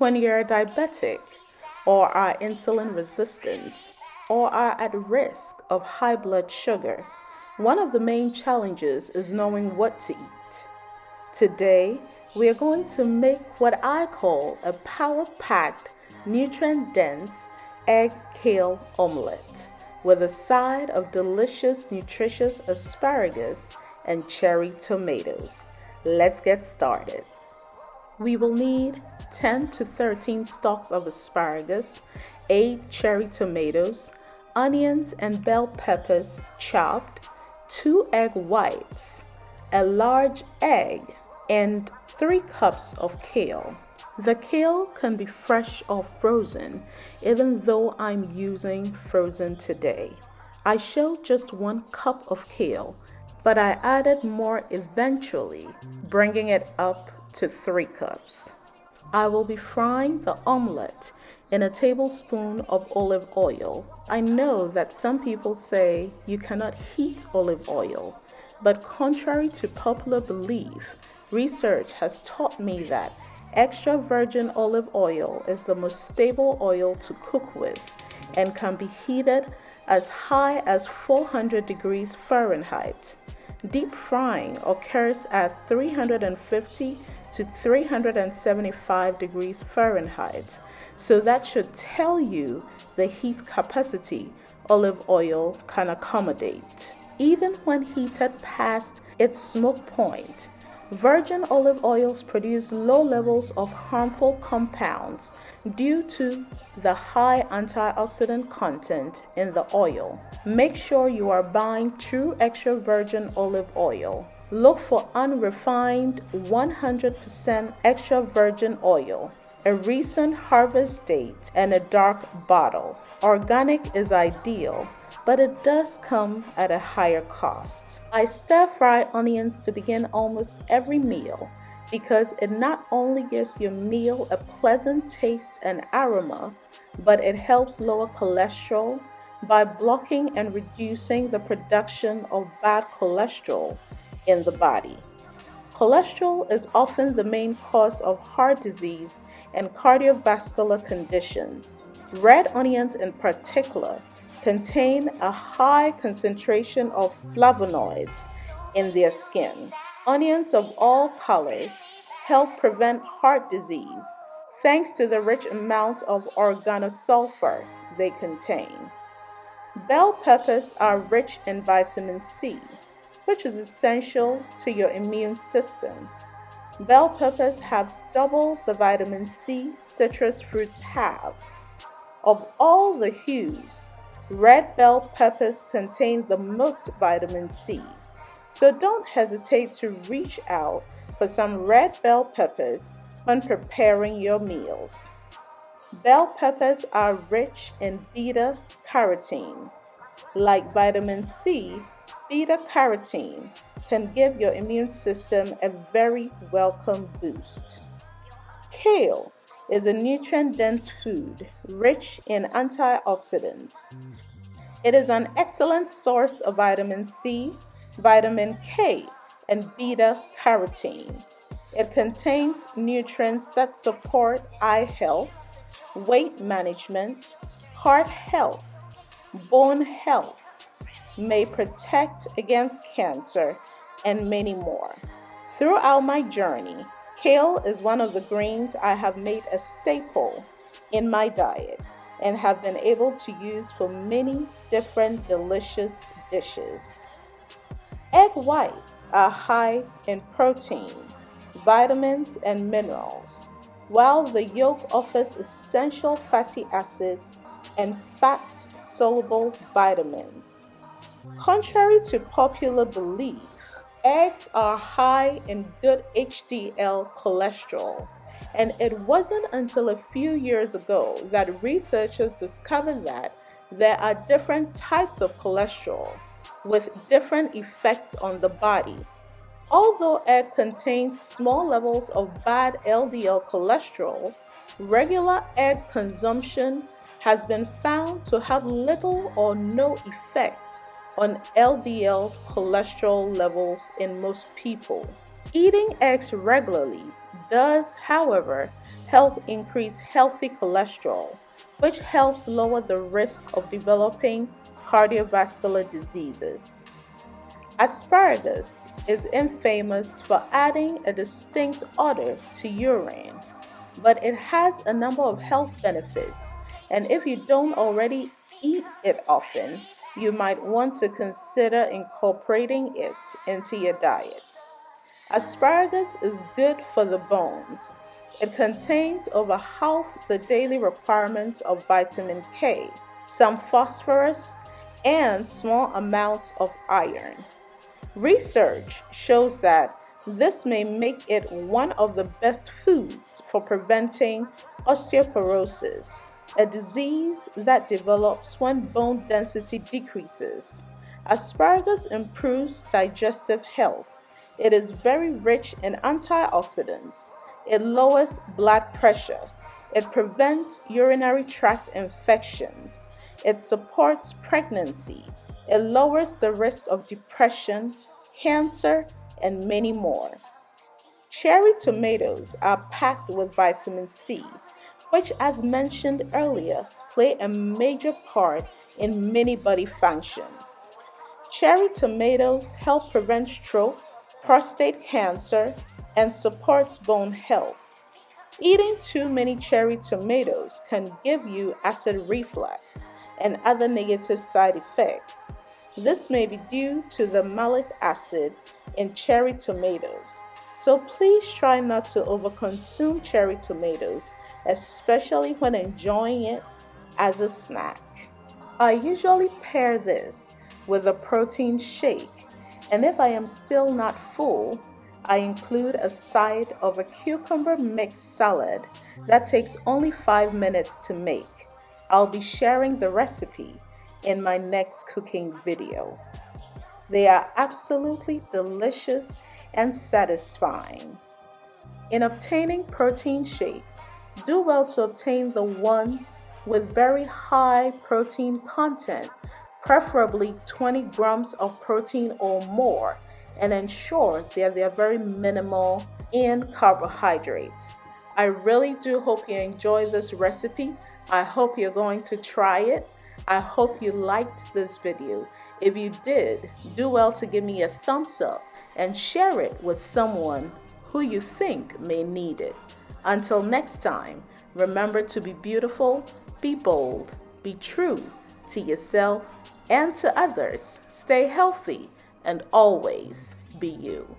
When you're diabetic or are insulin resistant or are at risk of high blood sugar, one of the main challenges is knowing what to eat. Today, we are going to make what I call a power-packed, nutrient-dense egg kale omelette with a side of delicious, nutritious asparagus and cherry tomatoes. Let's get started. We will need 10 to 13 stalks of asparagus, 8 cherry tomatoes, onions and bell peppers chopped, 2 egg whites, a large egg, and 3 cups of kale. The kale can be fresh or frozen, even though I'm using frozen today. I showed just 1 cup of kale, but I added more eventually, bringing it up to 3 cups. I will be frying the omelette in a tablespoon of olive oil. I know that some people say you cannot heat olive oil, but contrary to popular belief, research has taught me that extra virgin olive oil is the most stable oil to cook with and can be heated as high as 400 degrees Fahrenheit. Deep frying occurs at 350 to 375 degrees Fahrenheit, so that should tell you the heat capacity olive oil can accommodate. Even when heated past its smoke point, virgin olive oils produce low levels of harmful compounds due to the high antioxidant content in the oil. Make sure you are buying true extra virgin olive oil. Look for unrefined 100% extra virgin oil, a recent harvest date, and a dark bottle. Organic is ideal, but it does come at a higher cost. I stir fry onions to begin almost every meal because it not only gives your meal a pleasant taste and aroma, but it helps lower cholesterol by blocking and reducing the production of bad cholesterol in the body. Cholesterol is often the main cause of heart disease and cardiovascular conditions. Red onions in particular contain a high concentration of flavonoids in their skin. Onions of all colors help prevent heart disease thanks to the rich amount of organosulfur they contain. Bell peppers are rich in vitamin C, which is essential to your immune system. Bell peppers have double the vitamin C citrus fruits have. Of all the hues, red bell peppers contain the most vitamin C, so don't hesitate to reach out for some red bell peppers when preparing your meals. Bell peppers are rich in beta-carotene. Like vitamin C, beta-carotene can give your immune system a very welcome boost. Kale is a nutrient-dense food rich in antioxidants. It is an excellent source of vitamin C, vitamin K, and beta-carotene. It contains nutrients that support eye health, weight management, heart health, bone health, may protect against cancer, and many more. Throughout my journey, kale is one of the greens I have made a staple in my diet and have been able to use for many different delicious dishes. Egg whites are high in protein, vitamins, and minerals, while the yolk offers essential fatty acids and fat-soluble vitamins. Contrary to popular belief, eggs are high in good HDL cholesterol, and it wasn't until a few years ago that researchers discovered that there are different types of cholesterol with different effects on the body. Although egg contains small levels of bad LDL cholesterol, regular egg consumption has been found to have little or no effect on LDL cholesterol levels in most people. Eating eggs regularly does, however, help increase healthy cholesterol, which helps lower the risk of developing cardiovascular diseases. Asparagus is infamous for adding a distinct odor to urine, but it has a number of health benefits, and if you don't already eat it often, you might want to consider incorporating it into your diet. Asparagus is good for the bones. It contains over half the daily requirements of vitamin K, some phosphorus, and small amounts of iron. Research shows that this may make it one of the best foods for preventing osteoporosis, a disease that develops when bone density decreases. Asparagus improves digestive health. It is very rich in antioxidants. It lowers blood pressure. It prevents urinary tract infections. It supports pregnancy. It lowers the risk of depression, cancer, and many more. Cherry tomatoes are packed with vitamin C, which, as mentioned earlier, play a major part in many body functions. Cherry tomatoes help prevent stroke, prostate cancer, and supports bone health. Eating too many cherry tomatoes can give you acid reflux and other negative side effects. This may be due to the malic acid in cherry tomatoes. So please try not to overconsume cherry tomatoes, especially when enjoying it as a snack. I usually pair this with a protein shake, and if I am still not full, I include a side of a cucumber mixed salad that takes only 5 minutes to make. I'll be sharing the recipe in my next cooking video. They are absolutely delicious and satisfying. In obtaining protein shakes, do well to obtain the ones with very high protein content, preferably 20 grams of protein or more, and ensure that they are very minimal in carbohydrates. I really do hope you enjoy this recipe. I hope you're going to try it. I hope you liked this video. If you did, do well to give me a thumbs up and share it with someone who you think may need it. Until next time, remember to be beautiful, be bold, be true to yourself and to others. Stay healthy and always be you.